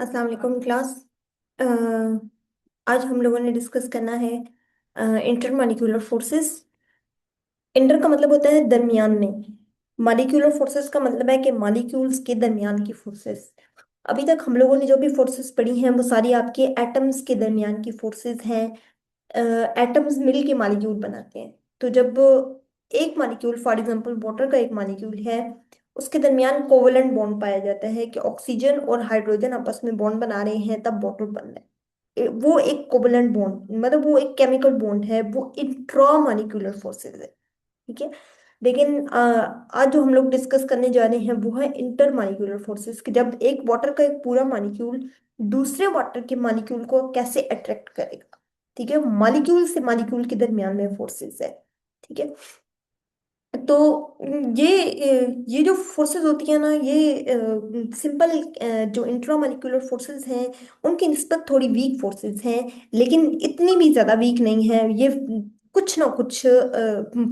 अस्सलाम वालेकुम क्लास। अ, आज हम लोगों ने डिस्कस करना है इंटरमॉलिक्यूलर फोर्सेस। इंटर का मतलब होता है दरमियान में। मॉलिक्यूलर फोर्सेस का मतलब है कि मॉलिक्यूल्स के दरमियान की फोर्सेस। अभी तक हम लोगों ने जो भी फोर्सेस पढ़ी हैं वो सारी आपके एटम्स के दरमियान की फोर्सेस हैं। एटम्स मिल के मॉलिक्यूल बनाते हैं। तो जब एक मॉलिक्यूल, फॉर एग्जांपल वाटर का एक मॉलिक्यूल है, उसके दरमियान कोवलेंट बॉन्ड पाया जाता है कि ऑक्सीजन और हाइड्रोजन आपस में बॉन्ड बना रहे हैं, तब वाटर बन रहा है। वो एक कोवलेंट बॉन्ड, मतलब वो एक केमिकल बॉन्ड है, वो इंट्रा मॉलिक्यूलर फोर्सेस है। ठीक है। लेकिन आज जो हम लोग डिस्कस करने जा रहे हैं वो है इंटर मॉलिक्यूलर फोर्सेस, कि जब एक वाटर का एक पूरा मॉलिक्यूल दूसरे वाटर के मॉलिक्यूल को कैसे अट्रैक्ट करेगा। ठीक है, मॉलिक्यूल से मॉलिक्यूल के दरमियान में फोर्सेस है। ठीक है। तो ये जो फोर्सेस होती है ना, ये सिंपल जो इंट्रामॉलिक्यूलर फोर्सेस हैं उनकी निस्बत थोड़ी वीक फोर्सेस हैं, लेकिन इतनी भी ज्यादा वीक नहीं है। ये कुछ ना कुछ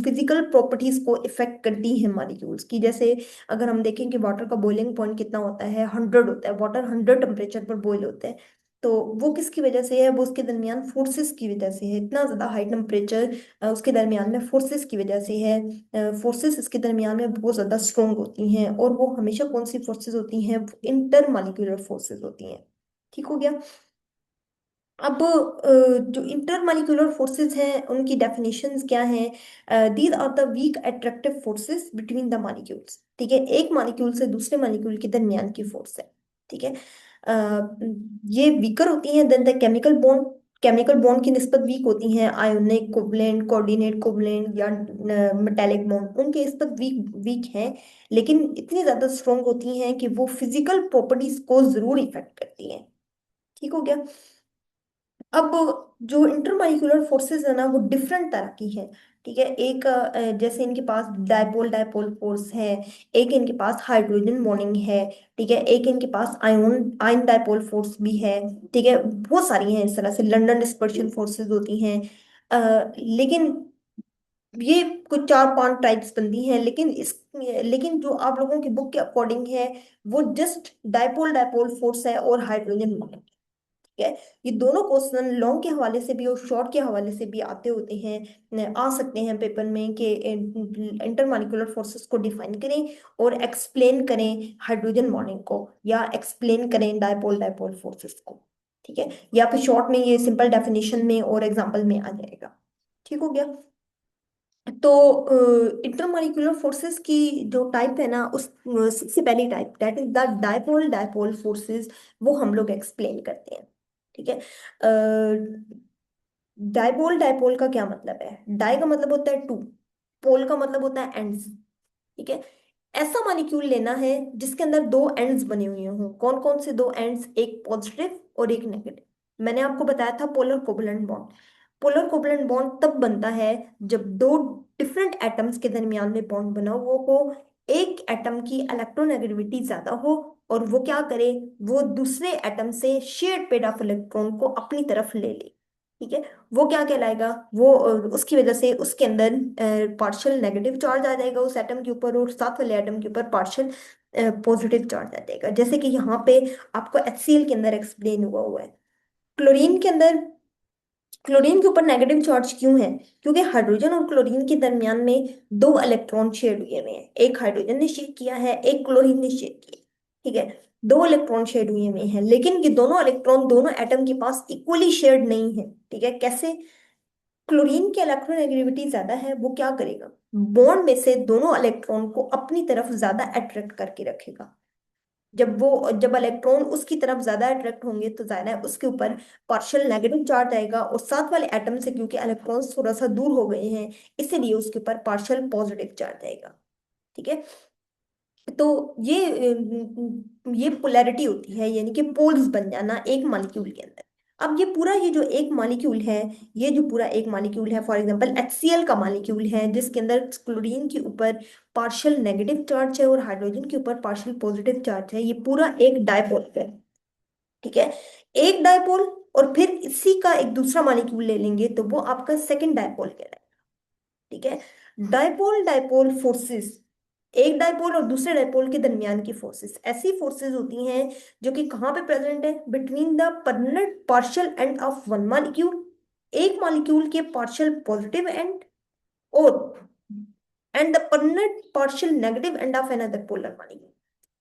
फिजिकल प्रॉपर्टीज को इफेक्ट करती हैं मॉलिक्यूल्स की। जैसे अगर हम देखें कि वाटर का बॉइलिंग पॉइंट कितना होता है, 100 होता है। वाटर 100 टेम्परेचर पर बॉईल होता है। तो वो किसकी वजह से है? वो उसके दरमियान फोर्सेस की वजह से है। इतना ज्यादा हाई टेम्परेचर उसके दरमियान में फोर्सेस की वजह से है। फोर्सेस इसके दरमियान में बहुत ज्यादा स्ट्रोंग होती हैं, और वो हमेशा कौन सी फोर्सेस होती हैं? इंटर मॉलिक्यूलर फोर्सेस होती हैं। ठीक हो गया। अब जो इंटर मॉलिक्यूलर फोर्सेस हैं उनकी डेफिनेशंस क्या हैं? These are the weak attractive forces between the molecules. ठीक है, एक मॉलिक्यूल से दूसरे मॉलिक्यूल के दरमियान की फोर्स है। ठीक है। ये वीकर होती हैं than the chemical bond. Chemical bond की निस्बत वीक होती हैं। आयोनिक कोवलेंट, कोऑर्डिनेट कोवलेंट या मेटालिक बॉन्ड उनकी निस्बत वीक वीक हैं, लेकिन इतनी ज्यादा स्ट्रोंग होती हैं कि वो फिजिकल प्रॉपर्टीज को जरूर इफेक्ट करती हैं। ठीक हो गया। अब जो इंटरमॉलिक्यूलर फोर्सेस है ना, वो डिफरेंट तरह की है। ठीक है। एक जैसे इनके पास डायपोल डायपोल फोर्स है। एक इनके पास हाइड्रोजन बॉन्डिंग है। ठीक है। एक इनके पास आयन आयन डायपोल फोर्स भी है। ठीक है, बहुत सारी हैं। इस तरह से लंदन डिस्पर्शन फोर्सेस होती हैं। लेकिन ये कुछ 4-5 टाइप्स बनती हैं, लेकिन जो आप लोगों की बुक के अकॉर्डिंग है, वो जस्ट डायपोल डायपोल फोर्स है और हाइड्रोजन बॉन्डिंग। ठीक है। ये दोनों क्वेश्चन लॉन्ग के हवाले से भी और शॉर्ट के हवाले से भी आते होते हैं, आ सकते हैं पेपर में, कि इंटरमॉलिक्यूलर फोर्सेस को डिफाइन करें और एक्सप्लेन करें हाइड्रोजन बॉन्डिंग को, या एक्सप्लेन करें डायपोल डायपोल फोर्सेस को। ठीक है। या फिर शॉर्ट में ये सिंपल डेफिनेशन में और एग्जाम्पल में आ जाएगा। ठीक हो गया। तो इंटरमॉलिक्यूलर फोर्सेस की जो टाइप है ना, उस सबसे पहली type, that is the dipole dipole forces, वो हम लोग एक्सप्लेन करते हैं। ठीक है। डायपोल डायपोल का क्या मतलब है? डाई का मतलब होता है टू, पोल का मतलब होता है एंड्स। ठीक है। ऐसा मॉलिक्यूल लेना है जिसके अंदर दो एंड्स बने हुए हों। कौन कौन से दो एंड्स? एक पॉजिटिव और एक नेगेटिव। मैंने आपको बताया था polar covalent bond. Polar covalent bond तब बनता है जब दो डिफरेंट एटम्स के दरमियान में बॉन्ड बना हुआ हो। एक एटम की इलेक्ट्रोनेगेटिविटी ज्यादा हो, और वो क्या करे? वो दूसरे एटम से शेयर्ड पेड ऑफ इलेक्ट्रॉन को अपनी तरफ ले ले। ठीक है। वो क्या कहलाएगा? वो उसकी वजह से उसके अंदर पार्शियल नेगेटिव चार्ज आ जाएगा उस एटम के ऊपर, और साथ वाले एटम के ऊपर पार्शियल पॉजिटिव चार्ज आ जाएगा। जैसे कि यहाँ पे आपको HCl के अंदर एक्सप्लेन हुआ हुआ है। क्लोरीन के अंदर, क्लोरीन के ऊपर नेगेटिव चार्ज क्यों है? क्योंकि हाइड्रोजन और क्लोरीन के दरमियान में दो इलेक्ट्रॉन शेयर हुए हुए हैं। एक हाइड्रोजन ने शेयर किया है, एक क्लोरीन ने शेयर किया। ठीक है। दो इलेक्ट्रॉन शेयर हुए हुए हैं, लेकिन ये दोनों इलेक्ट्रॉन दोनों एटम के पास इक्वली शेयर्ड नहीं है। ठीक है। कैसे? क्लोरीन की इलेक्ट्रोनेगेटिविटी ज्यादा है, वो क्या करेगा? बॉन्ड में से दोनों इलेक्ट्रॉन को अपनी तरफ ज्यादा अट्रैक्ट करके रखेगा। जब इलेक्ट्रॉन उसकी तरफ ज्यादा अट्रैक्ट होंगे तो ज्यादा उसके ऊपर पार्शियल नेगेटिव चार्ज आएगा, और साथ वाले एटम से क्योंकि इलेक्ट्रॉन्स थोड़ा सा दूर हो गए हैं, इसीलिए उसके ऊपर पार्शियल पॉजिटिव चार्ज आएगा। ठीक है। तो ये पोलैरिटी होती है, यानी कि पोल्स बन जाना एक मॉलिक्यूल के अंदर। अब ये जो एक मॉलिक्यूल है, ये जो पूरा एक मॉलिक्यूल है, फॉर एग्जांपल HCl का मॉलिक्यूल है, जिसके अंदर क्लोरीन के ऊपर पार्शियल नेगेटिव चार्ज है और हाइड्रोजन के ऊपर पार्शियल पॉजिटिव चार्ज है, ये पूरा एक डायपोल है। ठीक है। एक डायपोल, और फिर इसी का एक दूसरा मॉलिक्यूल ले लेंगे तो वो आपका सेकंड डायपोल कहलाएगा। ठीक है। डायपोल डायपोल फोर्सेस एक डायपोल और दूसरे डायपोल के दरमियान की फोर्सेस ऐसी फोर्सेस होती हैं जो कि कहाँ पे प्रेजेंट है, between the permanent partial end of one molecule, एक मॉलिक्यूल के पार्शियल पॉजिटिव एंड, और and the permanent partial negative end of another polar molecule.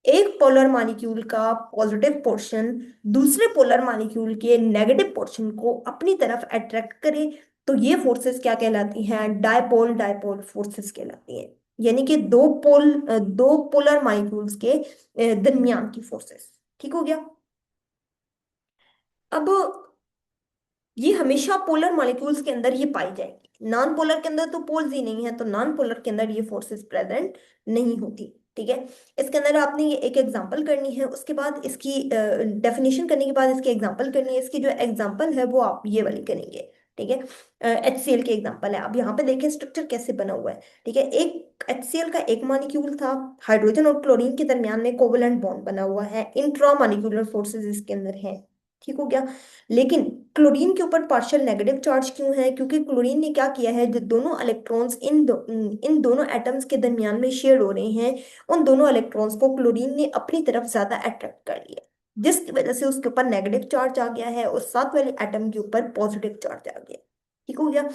एक पोलर मॉलिक्यूल का पॉजिटिव पोर्शन दूसरे पोलर मॉलिक्यूल के नेगेटिव पोर्शन को अपनी तरफ अट्रैक्ट करे, तो ये फोर्सेस क्या कहलाती हैं, डायपोल डायपोल फोर्सेस कहलाती हैं। यानी कि दो पोलर मॉलिक्यूल्स के दरमियान की फोर्सेस। ठीक हो गया। अब ये हमेशा पोलर मॉलिक्यूल्स के अंदर ही पाई जाएगी, नॉन पोलर के अंदर तो पोल्स ही नहीं है, तो नॉन पोलर के अंदर ये फोर्सेस प्रेजेंट नहीं होती। ठीक है। इसके अंदर आपने ये एक एग्जांपल करनी है, उसके बाद इसकी डेफिनेशन करने के बाद इसकी एग्जांपल करनी है। इसकी जो एग्जांपल है वो आप ये वाली करेंगे। ठीक है। HCl के एग्जांपल है। अब यहाँ पे देखें स्ट्रक्चर कैसे बना हुआ है। ठीक है। एक HCl का एक मॉलिक्यूल था, हाइड्रोजन और क्लोरीन के दरमियान में कोवलेंट बॉन्ड बना हुआ है, इंट्रा मॉलिक्यूलर फोर्सेस इसके अंदर है। ठीक हो गया। लेकिन क्लोरीन के ऊपर पार्शियल नेगेटिव चार्ज क्यों है, क्योंकि क्लोरीन ने क्या किया है, जो दोनों इलेक्ट्रॉन्स इन दोनों एटम्स के दरमियान में शेयर हो रहे हैं, उन दोनों इलेक्ट्रॉन्स को क्लोरीन ने अपनी तरफ ज्यादा अट्रैक्ट कर लिया, जिसकी वजह से उसके ऊपर नेगेटिव चार्ज आ गया है और साथ वाले एटम के ऊपर पॉजिटिव चार्ज आ गया। ठीक हो गया।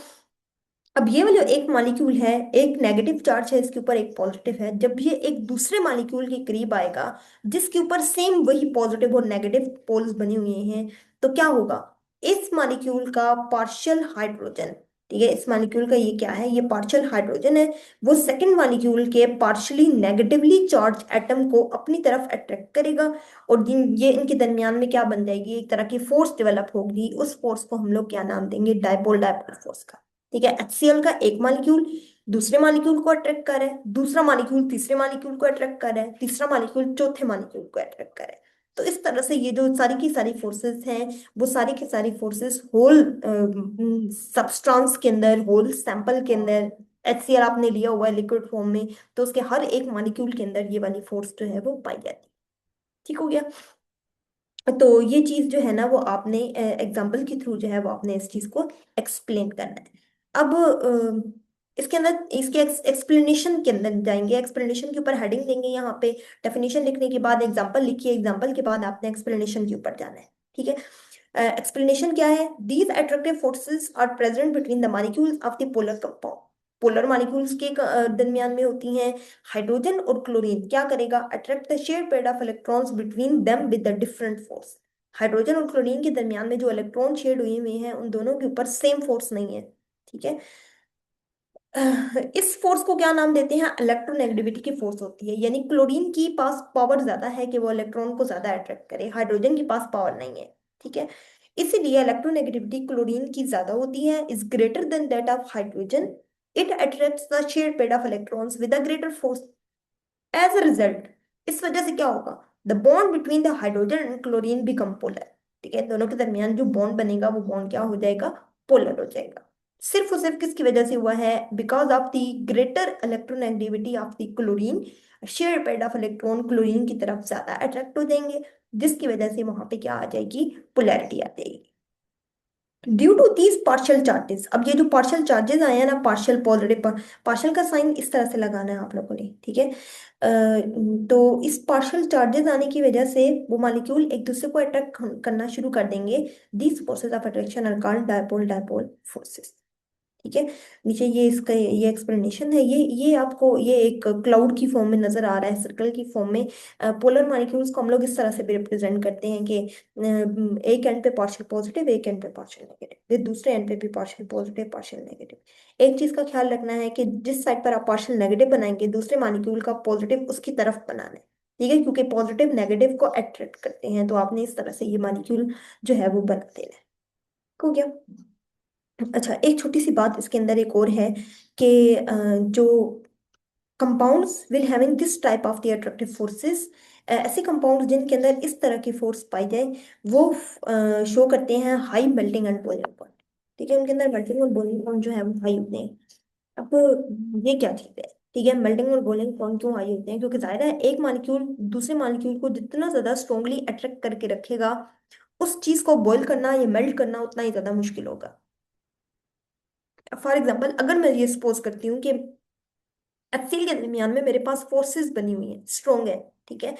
अब ये वाला एक मॉलिक्यूल है, एक नेगेटिव चार्ज है इसके ऊपर, एक पॉजिटिव है। जब ये एक दूसरे मॉलिक्यूल के करीब आएगा जिसके ऊपर सेम वही पॉजिटिव और नेगेटिव पोल्स बने हुए हैं, तो क्या होगा, इस मॉलिक्यूल का पार्शियल हाइड्रोजन, ठीक है, इस मॉलिक्यूल का ये क्या है, ये पार्शियल हाइड्रोजन है, वो सेकंड मॉलिक्यूल के पार्शियली नेगेटिवली चार्ज एटम को अपनी तरफ अट्रैक्ट करेगा, और ये इनके दरमियान में क्या बन जाएगी, एक तरह की फोर्स डेवलप होगी। उस फोर्स को हम लोग क्या नाम देंगे, डायपोल डायपोल फोर्स का। ठीक है। HCl का एक मॉलिक्यूल दूसरे मॉलिक्यूल को अट्रैक्ट कर रहा है, दूसरा मॉलिक्यूल तीसरे मॉलिक्यूल को अट्रैक्ट कर रहा है, तीसरा मॉलिक्यूल चौथे मॉलिक्यूल को अट्रैक्ट कर रहा है। तो इस तरह से ये जो सारी की सारी फोर्सेस हैं, वो सारी की सारी फोर्सेस होल सबस्टांस के अंदर, होल सैंपल के अंदर, HCl आपने लिया हुआ है लिक्विड फॉर्म में, तो उसके हर एक मॉलिक्यूल के अंदर ये वाली फोर्स जो है वो पाई जाती है। ठीक हो गया। तो ये चीज जो है ना, वो आपने एग्जाम्पल के थ्रू जो है वो आपने इस चीज को एक्सप्लेन करना है। अब इसके अंदर इसके एक्सप्लेनेशन के अंदर जाएंगे, एक्सप्लेनेशन के ऊपर हेडिंग देंगे यहाँ पे। डेफिनेशन लिखने के बाद एग्जाम्पल लिखिए, एग्जाम्पल के बाद आपने एक्सप्लेनेशन के ऊपर जाना है। ठीक है। एक्सप्लेनेशन क्या है, these attractive forces are present between the molecules of the polar compound. Polar molecules के दरमियान में होती हैं। हाइड्रोजन और क्लोरीन क्या करेगा, attract the share pair of electrons between them with the different force. Hydrogen और क्लोरीन के दरमियान में जो इलेक्ट्रॉन शेड हुए हुए हैं, उन दोनों के ऊपर सेम फोर्स नहीं है। ठीक है। इस फोर्स को क्या नाम देते हैं, इलेक्ट्रोनेगेटिविटी की फोर्स होती है। यानी क्लोरीन की पास पावर ज्यादा है कि वो इलेक्ट्रॉन को ज्यादा अट्रैक्ट करे, हाइड्रोजन के पास पावर नहीं है। ठीक है। इसीलिए इलेक्ट्रोनेगेटिविटी क्लोरीन की ज्यादा होती है, is greater than that of hydrogen. It attracts the shared pair of electrons with a greater force. As a result, इस वजह से क्या होगा, the bond between the hydrogen and chlorine become polar. ठीक है। दोनों के दरमियान जो बॉन्ड बनेगा वो बॉन्ड क्या हो जाएगा, पोलर हो जाएगा। सिर्फ और सिर्फ किसकी वजह से हुआ है, because of the greater electronegativity of the chlorine. Share paid of electron chlorine की तरफ ज्यादा अट्रैक्ट हो जाएंगे, जिसकी वजह से वहां पे क्या आ जाएगी, पोलैरिटी आ जाएगी। Due to these partial charges, अब ये जो पार्शियल चार्जेस आए हैं ना, पार्शियल पॉजिटिव, पार्शियल का साइन इस तरह से लगाना है आप लोगों ने। ठीक है। तो इस पार्शियल चार्जेस आने की वजह से वो मॉलिक्यूल एक दूसरे को अट्रैक्ट करना शुरू कर देंगे। These forces of attraction are called dipole dipole forces. ठीक है। नीचे ये इसका ये एक्सप्लेनेशन है, ये आपको ये एक क्लाउड की फॉर्म में नजर आ रहा है, सर्कल की फॉर्म में। पोलर मॉलिक्यूल्स को हम लोग इस तरह से भी रिप्रेजेंट करते हैं कि एक एंड पे पार्शियल पॉजिटिव, एक एंड पे पार्शियल नेगेटिव, फिर दूसरे एंड पे भी पार्शियल पॉजिटिव पार्शियल नेगेटिव। एक चीज का ख्याल रखना है कि जिस साइड पर आप पार्शियल नेगेटिव बनाएंगे, दूसरे मॉलिक्यूल का पॉजिटिव उसकी तरफ बनाना है। ठीक है। क्योंकि पॉजिटिव नेगेटिव को अट्रैक्ट करते हैं, तो आपने इस तरह से ये मॉलिक्यूल जो है वो बना देना है। हो गया। अच्छा, एक छोटी सी बात इसके अंदर एक और है कि जो compounds will having this type of the attractive forces, ऐसे कंपाउंड्स जिनके अंदर इस तरह की फोर्स पाई जाए, वो शो करते हैं high melting and boiling point. ठीक है। उनके अंदर मेल्टिंग और बॉइलिंग पॉइंट जो है वो हाई होते हैं। अब ये क्या चीज है, ठीक है, मेल्टिंग और बॉइलिंग पॉइंट क्यों हाई होते हैं, क्योंकि जाहिर है एक मॉलिक्यूल दूसरे मॉलिक्यूल को जितना ज्यादा स्ट्रोंगली अट्रैक्ट करके रखेगा, उस चीज को बॉईल करना या मेल्ट करना उतना ही ज्यादा मुश्किल होगा। फॉर एग्जाम्पल, अगर मैं ये सपोज करती हूँ कि HCl के दरमियान में मेरे पास फोर्सेस बनी हुई है, स्ट्रॉन्ग है, ठीक है।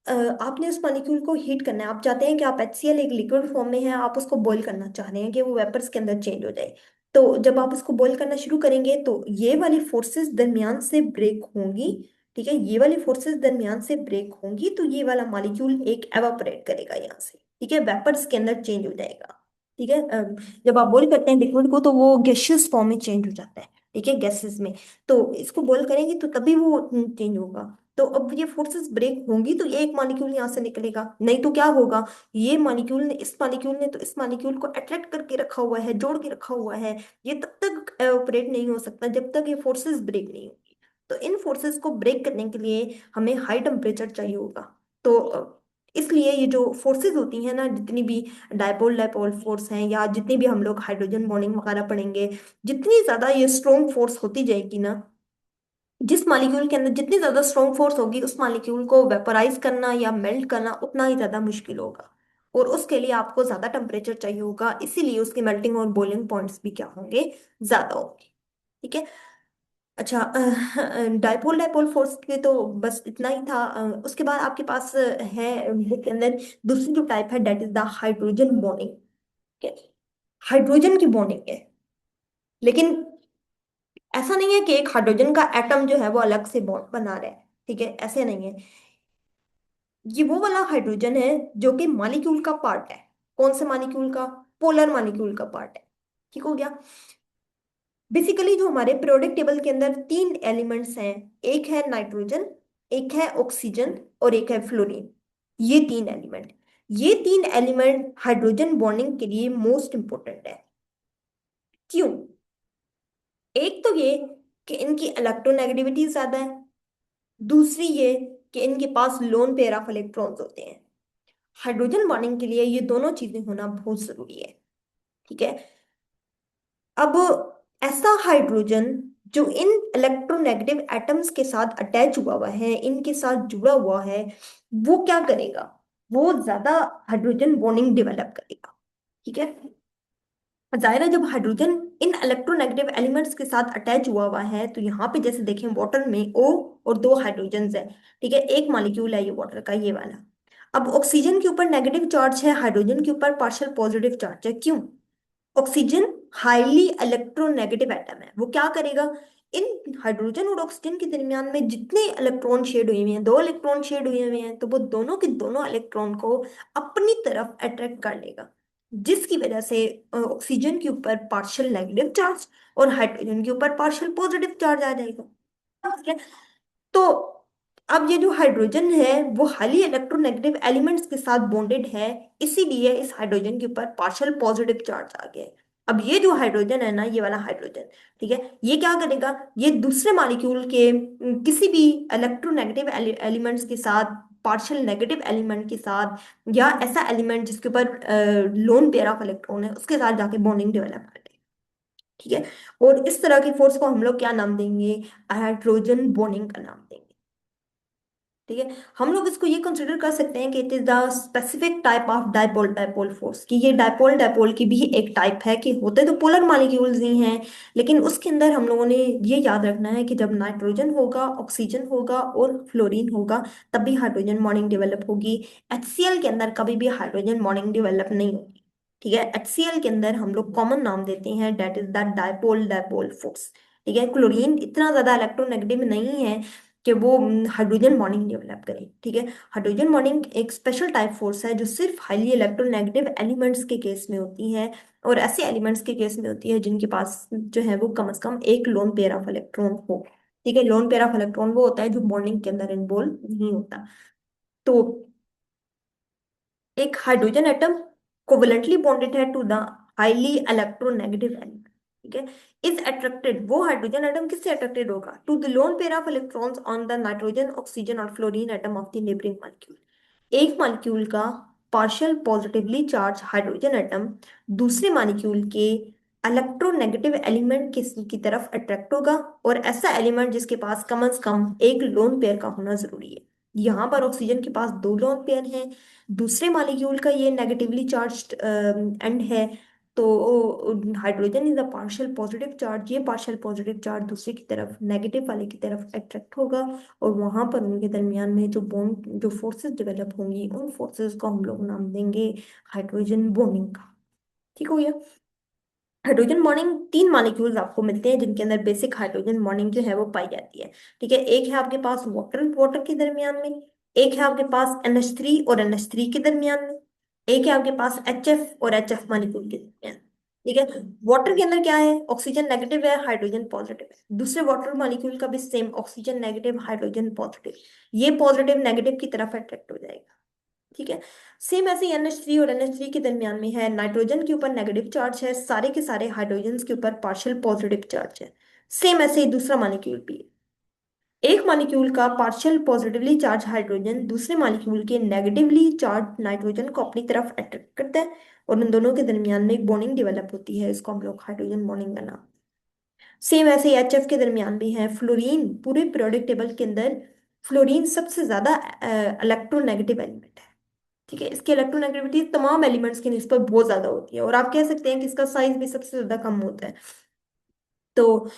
आपने उस मॉलिक्यूल को हीट करना है, आप चाहते हैं कि आप HCl एक लिक्विड फॉर्म में है, आप उसको बॉईल करना चाह रहे हैं कि वो वेपर्स के अंदर चेंज हो जाए। तो जब आप उसको बॉईल करना शुरू करेंगे तो ये वाली फोर्सेस दरमियान से ब्रेक होंगी, ठीक है, ये वाली फोर्सेस दरमियान से ब्रेक होंगी, तो ये वाला मॉलिक्यूल एक एवापोरेट करेगा यहाँ से, ठीक है, वेपर्स के अंदर चेंज हो जाएगा, ठीक है। जब आप बॉईल करते हैं लिक्विड को तो वो गैसियस फॉर्म में चेंज हो जाता है, ठीक है, गैसेस में। तो इसको बॉईल करेंगे तो तभी वो चेंज होगा। तो अब ये फोर्सेस ब्रेक होंगी तो ये एक मॉलिक्यूल यहाँ से निकलेगा, नहीं तो क्या होगा, ये मॉलिक्यूल ने तो इस मॉलिक्यूल को अट्रैक्ट करके रखा हुआ है, जोड़ के रखा हुआ है। ये तब तक ऑपरेट नहीं हो सकता जब तक ये फोर्सेस ब्रेक नहीं होगी। तो इन फोर्सेस को ब्रेक करने के लिए हमें हाई टेम्परेचर चाहिए होगा। तो इसलिए ये जो फोर्सेस होती हैं ना, जितनी भी डायपोल डायपोल फोर्स हैं, या जितनी भी हम लोग हाइड्रोजन बॉन्डिंग वगैरह पढ़ेंगे, जितनी ज्यादा ये स्ट्रॉन्ग फोर्स होती जाएगी ना, जिस मॉलिक्यूल के अंदर जितनी ज्यादा स्ट्रॉन्ग फोर्स होगी, उस मॉलिक्यूल को वेपोराइज करना या मेल्ट करना उतना ही ज्यादा मुश्किल होगा। और उसके लिए आपको ज्यादा टेम्परेचर चाहिए होगा, इसीलिए उसके मेल्टिंग और बॉइलिंग पॉइंट्स भी क्या होंगे, ज्यादा होंगे, ठीक है। अच्छा, डायपोल डायपोल फोर्स के तो बस इतना ही था। उसके बाद आपके पास है बुक के अंदर दूसरी जो टाइप है, that is the hydrogen bonding, ठीक है। हाइड्रोजन की बॉन्डिंग है, लेकिन ऐसा नहीं है कि एक हाइड्रोजन का एटम जो है वो अलग से बॉन्ड बना रहा है, ठीक है, ऐसे नहीं है। ये वो वाला हाइड्रोजन है जो कि मॉलिक्यूल का पार्ट है। कौन से मॉलिक्यूल का, पोलर मॉलिक्यूल का पार्ट है, ठीक हो गया। बेसिकली जो हमारे पीरियोडिक टेबल के अंदर तीन एलिमेंट्स हैं, एक है नाइट्रोजन, एक है ऑक्सीजन, और एक है फ्लोरीन। ये तीन एलिमेंट हाइड्रोजन बॉन्डिंग के लिए मोस्ट इंपॉर्टेंट है। क्यों? एक तो ये कि इनकी इलेक्ट्रोनेगेटिविटी ज्यादा है, दूसरी ये कि इनके पास लोन पेयर ऑफ इलेक्ट्रॉन्स होते हैं। हाइड्रोजन बॉन्डिंग के लिए ये दोनों चीजें होना बहुत जरूरी है, ठीक है। अब ऐसा हाइड्रोजन जो इन इलेक्ट्रोनेगेटिव एटम्स के साथ अटैच हुआ हुआ है, इनके साथ जुड़ा हुआ है, वो क्या करेगा, वो ज्यादा हाइड्रोजन बॉन्डिंग डेवलप करेगा, ठीक है। जाहिर है जब हाइड्रोजन इन इलेक्ट्रोनेगेटिव एलिमेंट्स के साथ अटैच हुआ हुआ है, तो यहाँ पे जैसे देखें वाटर में O और दो हाइड्रोजन है, ठीक है, एक मॉलिक्यूल है ये वाटर का, ये वाला। अब ऑक्सीजन के ऊपर नेगेटिव चार्ज है, हाइड्रोजन के ऊपर पार्शियल पॉजिटिव चार्ज है। क्यों? ऑक्सीजन हाईली इलेक्ट्रोनेगेटिव एटम है, वो क्या करेगा, इन हाइड्रोजन और ऑक्सीजन के दरमियान में जितने इलेक्ट्रॉन शेड हुए हुए हैं, दो इलेक्ट्रॉन शेड हुए हुए हैं, तो वो दोनों के दोनों इलेक्ट्रॉन को अपनी तरफ अट्रैक्ट कर लेगा, जिसकी वजह से ऑक्सीजन के ऊपर पार्शियल नेगेटिव चार्ज और हाइड्रोजन के ऊपर पार्शियल पॉजिटिव चार्ज आ जाएगा, ठीक है। तो अब ये जो हाइड्रोजन है वो हाईली इलेक्ट्रोनेगेटिव एलिमेंट्स के साथ बॉन्डेड है, इसीलिए इस हाइड्रोजन के ऊपर पार्शियल पॉजिटिव चार्ज आ गया है। अब ये जो हाइड्रोजन है ना, ये वाला हाइड्रोजन, ठीक है, ये क्या करेगा, ये दूसरे मॉलिक्यूल के किसी भी इलेक्ट्रोनेगेटिव एलिमेंट्स के साथ, पार्शियल नेगेटिव एलिमेंट के साथ, या ऐसा एलिमेंट जिसके ऊपर लोन पेयर ऑफ इलेक्ट्रॉन है, उसके साथ जाके बॉन्डिंग डेवलप करेगा, ठीक है। और इस तरह की फोर्स को हम लोग क्या नाम देंगे, हाइड्रोजन बॉन्डिंग का नाम देंगे, ठीक है। हम लोग इसको ये कंसिडर कर सकते हैं कि it is the specific type of dipole dipole force, कि ये डाइपोल डाइपोल की भी एक टाइप है, कि होते तो पोलर मॉलिक्यूल्स ही हैं, लेकिन उसके अंदर हम लोगों ने ये याद रखना है कि जब नाइट्रोजन होगा, ऑक्सीजन होगा और फ्लोरीन होगा, तब भी हाइड्रोजन बॉन्डिंग डेवलप होगी। HCl के अंदर कभी भी हाइड्रोजन बॉन्डिंग डेवलप नहीं होगी, ठीक है। HCl के अंदर हम लोग कॉमन नाम देते हैं, that is the dipole dipole force, ठीक है। क्लोरीन इतना ज्यादा इलेक्ट्रोनेगेटिव नहीं है कि वो हाइड्रोजन बॉन्डिंग डेवलप करे, ठीक है। हाइड्रोजन बॉन्डिंग एक स्पेशल टाइप फोर्स है जो सिर्फ हाईली इलेक्ट्रोनेगेटिव एलिमेंट्स के केस में होती है, और ऐसे एलिमेंट्स के केस में होती है जिनके पास जो है वो कम से कम एक लोन पेयर ऑफ इलेक्ट्रॉन हो, ठीक है। लोन पेयर ऑफ इलेक्ट्रॉन वो होता है जो बॉन्डिंग के अंदर इन्वॉल्व नहीं होता। तो एक हाइड्रोजन एटम कोवेलेंटली बॉन्डेड है to the highly electronegative element, ठीक है, इज अट्रैक्टेड, वो हाइड्रोजन एटम किससे अट्रैक्टेड होगा, to the lone pair of electrons on the nitrogen oxygen और fluorine atom of the neighbouring molecule. एक मॉलिक्यूल का partial positively charge hydrogen atom दूसरे molecule के इलेक्ट्रोनेगेटिव एलिमेंट की तरफ अट्रैक्ट होगा, और ऐसा एलिमेंट जिसके पास कम से कम एक लोन पेयर का होना जरूरी है। यहाँ पर ऑक्सीजन के पास दो लोन पेयर हैं, दूसरे मॉलिक्यूल का ये नेगेटिवली चार्ज्ड एंड है, तो hydrogen is a partial positive charge, ये पार्शियल पॉजिटिव चार्ज दूसरे की तरफ नेगेटिव वाले की तरफ अट्रैक्ट होगा, और वहां पर उनके दरमियान में जो बॉन्ड जो फोर्सेस डेवलप होंगी उन फोर्सेस को हम लोग नाम देंगे हाइड्रोजन बॉन्डिंग का। ठीक हो गया। हाइड्रोजन बॉन्डिंग तीन मॉलिक्यूल्स आपको मिलते हैं जिनके अंदर बेसिक हाइड्रोजन बॉन्डिंग जो है वो पाई जाती है। ठीक है, एक है आपके पास वाटर वाटर के दरमियान में, एक है आपके पास NH3 और NH3 के दरमियान में, एक है आपके पास HF और HF मॉलिक्यूल के दरमियान। ठीक है, वाटर के अंदर क्या है, ऑक्सीजन नेगेटिव है, हाइड्रोजन पॉजिटिव है। दूसरे वाटर मॉलिक्यूल का भी same, oxygen negative, hydrogen positive. ये पॉजिटिव नेगेटिव की तरफ अट्रैक्ट हो जाएगा। ठीक है, सेम ऐसे NH3 और NH3 के दरमियान में है, नाइट्रोजन के ऊपर नेगेटिव चार्ज है, सारे के सारे हाइड्रोजन के ऊपर पार्शियल पॉजिटिव चार्ज है। सेम ऐसे ही दूसरा मॉलिक्यूल भी है। एक मॉलिक्यूल का पार्शियल पॉजिटिवली चार्ज हाइड्रोजन दूसरे मॉलिक्यूल के नेगेटिवली चार्ज नाइट्रोजन को अपनी तरफ अट्रैक्ट करता है, और उन दोनों के दरमियान में एक बॉन्डिंग डेवलप होती है, इसको हम लोग हाइड्रोजन बॉन्डिंग का नाम। सेम ऐसे HF के दरमियान भी है। फ्लोरीन पूरे पीरियोडिक टेबल के अंदर फ्लोरीन सबसे ज्यादा इलेक्ट्रोनेगेटिव एलिमेंट है। ठीक है, इसकी इलेक्ट्रोनेगेटिविटी तमाम एलिमेंट्स की निस्बत बहुत ज्यादा होती है, और आप कह सकते हैं कि इसका साइज भी सबसे ज्यादा कम होता है। तो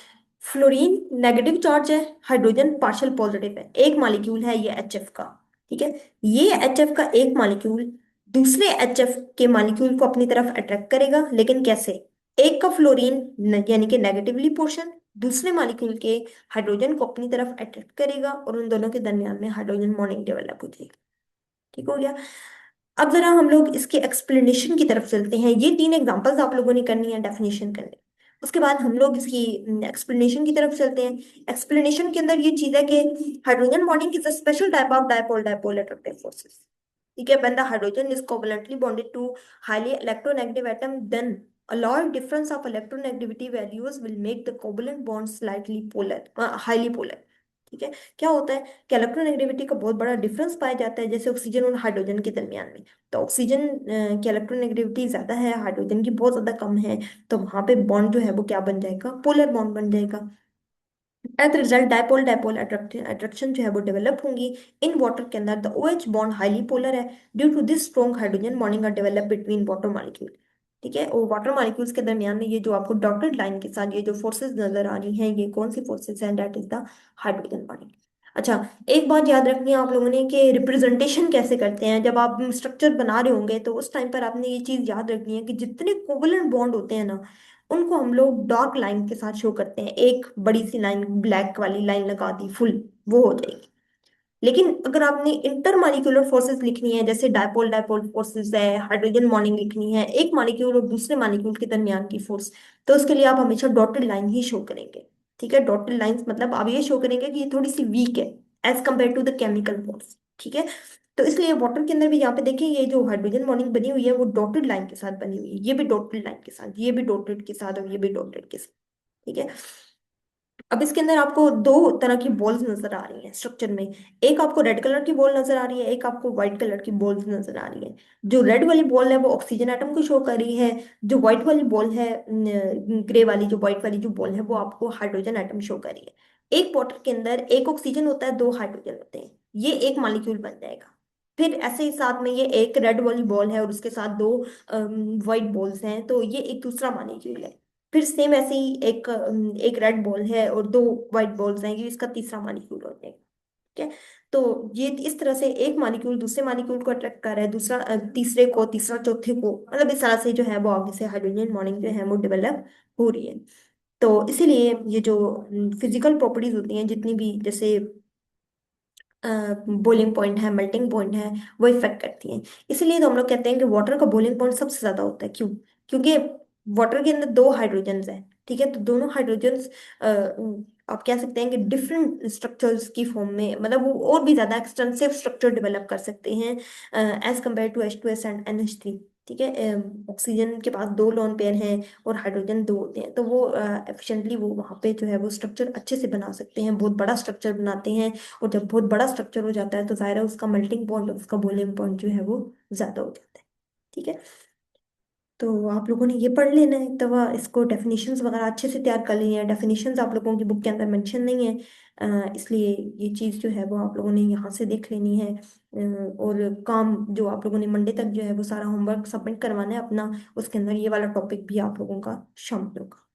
फ्लोरीन नेगेटिव चार्ज है, हाइड्रोजन पार्शियल पॉजिटिव है, एक मॉलिक्यूल है ये HF का। ठीक है, ये HF का एक मॉलिक्यूल दूसरे HF के मॉलिक्यूल को अपनी तरफ अट्रैक्ट करेगा, लेकिन कैसे, एक का फ्लोरीन यानी कि नेगेटिवली पोर्शन दूसरे मॉलिक्यूल के हाइड्रोजन को अपनी तरफ अट्रैक्ट करेगा, और उन दोनों के दरमियान में हाइड्रोजन बॉन्डिंग डेवलप हो जाएगी। ठीक हो गया। अब जरा हम लोग इसके एक्सप्लेनेशन की तरफ चलते हैं। ये तीन एग्जांपल्स आप लोगों ने करनी है डेफिनेशन करने, उसके बाद हम लोग इसकी एक्सप्लेनेशन की तरफ चलते हैं। एक्सप्लेनेशन के अंदर ये चीज है कि hydrogen bonding is a special type of dipole dipole attractive forces. ठीक है, when the hydrogen is covalently bonded to highly electronegative atom, then a large difference of electronegativity values will make the covalent bond slightly polar, highly polar। ठीक है, क्या होता है कि electronegativity का बहुत बड़ा डिफरेंस पाया जाता है, जैसे ऑक्सीजन और हाइड्रोजन के दरमियान में। तो ऑक्सीजन की इलेक्ट्रोनेगेटिविटी ज्यादा है, हाइड्रोजन की बहुत ज्यादा कम है, तो वहां पे बॉन्ड जो है वो क्या बन जाएगा, पोलर बॉन्ड बन जाएगा। As result dipole dipole attraction जो है वो डेवलप होंगी। इन वाटर के अंदर the OH bond highly polar है, due to this strong hydrogen bonding are develop between water molecule. ठीक है, और वाटर मॉलिक्यूल्स के दरमियान में ये जो आपको डॉटेड लाइन के साथ ये जो फोर्सेस नजर आ रही हैं, ये कौन सी फोर्सेस हैं, that is the hydrogen bonding. अच्छा, एक बात याद रखनी है आप लोगों ने कि रिप्रेजेंटेशन कैसे करते हैं। जब आप स्ट्रक्चर बना रहे होंगे तो उस टाइम पर आपने ये चीज याद रखनी है कि जितने कोवलेंट बॉन्ड होते हैं ना, उनको हम लोग डार्क लाइन के साथ शो करते हैं। एक बड़ी सी लाइन ब्लैक वाली लाइन लगा दी फुल, वो हो जाएगी। लेकिन अगर आपने इंटरमॉलिक्यूलर फोर्सेस लिखनी है, जैसे डायपोल डायपोल फोर्सेस है, हाइड्रोजन बॉन्डिंग लिखनी है, एक मॉलिक्यूल और दूसरे मॉलिक्यूल के दरमियान की फोर्स, तो उसके लिए आप हमेशा डॉटेड लाइन ही शो करेंगे। ठीक है, डॉटेड लाइंस मतलब आप ये शो करेंगे कि ये थोड़ी सी वीक है as compare to the chemical force. ठीक है, तो इसलिए वाटर के अंदर भी यहाँ पे देखिए, ये जो हाइड्रोजन बॉन्डिंग बनी हुई है वो डॉटेड लाइन के साथ बनी हुई है, ये भी डॉटेड लाइन के साथ, ये भी डॉटेड के साथ, और ये भी डॉटेड के साथ। ठीक है, अब इसके अंदर आपको दो तरह की बॉल्स नजर आ रही हैं स्ट्रक्चर में। एक आपको रेड कलर की बॉल नजर आ रही है, एक आपको व्हाइट कलर की बॉल्स नजर आ रही है। जो रेड वाली बॉल है वो ऑक्सीजन एटम को शो कर रही है, जो व्हाइट वाली बॉल है, ग्रे वाली जो व्हाइट वाली जो बॉल है वो आपको हाइड्रोजन एटम शो कर रही है। एक वाटर के अंदर एक ऑक्सीजन होता है, दो हाइड्रोजन होते हैं, ये एक मॉलिक्यूल बन जाएगा। फिर ऐसे ही साथ में ये एक रेड वाली बॉल है और उसके साथ दो व्हाइट बॉल्स हैं, तो ये एक दूसरा मॉलिक्यूल है। फिर सेम ऐसे ही एक रेड बॉल है और दो व्हाइट बॉल्स हैं, ये इसका तीसरा मॉलिक्यूल हो जाएगा। ठीक है, तो ये इस तरह से एक मॉलिक्यूल दूसरे मॉलिक्यूल को अट्रैक्ट कर रहा है, दूसरा तीसरे को, तीसरा चौथे को, मतलब इस तरह से जो है वो आगे से हाइड्रोजन बॉन्डिंग जो है वो डेवलप हो रही है। तो इसीलिए ये जो फिजिकल प्रॉपर्टीज होती हैं जितनी भी, जैसे बॉइलिंग पॉइंट है, मेल्टिंग पॉइंट है, वो इफेक्ट करती हैं। इसीलिए तो हम लोग कहते हैं कि वाटर का बॉइलिंग पॉइंट सबसे ज्यादा होता है। क्यों? क्योंकि वाटर के अंदर दो हाइड्रोजन्स हैं। ठीक है, तो दोनों हाइड्रोजन्स आप कह सकते हैं कि डिफरेंट स्ट्रक्चर्स की फॉर्म में, मतलब वो और भी ज्यादा एक्सटेंसिव स्ट्रक्चर डेवलप कर सकते हैं as compare to H2S and NH3। ठीक है, ऑक्सीजन के पास दो लोन पेयर हैं और हाइड्रोजन दो होते हैं, तो वो एफिशिएंटली वो वहाँ पे जो है वो स्ट्रक्चर अच्छे से बना सकते हैं, बहुत बड़ा स्ट्रक्चर बनाते हैं। और जब बहुत बड़ा स्ट्रक्चर हो जाता है तो जाहिर है उसका मेल्टिंग पॉइंट, उसका बॉइलिंग पॉइंट जो है वो ज्यादा हो जाता है। ठीक है, तो आप लोगों ने ये पढ़ लेना है, तो वह इसको डेफिनेशंस वगैरह अच्छे से तैयार कर लेनी है। डेफिनेशंस आप लोगों की बुक के अंदर मेंशन नहीं है, इसलिए ये चीज़ जो है वो आप लोगों ने यहाँ से देख लेनी है। और काम जो आप लोगों ने मंडे तक जो है वो सारा होमवर्क सबमिट करवाना है अपना, उसके अंदर ये वाला टॉपिक भी आप लोगों का शामिल होगा।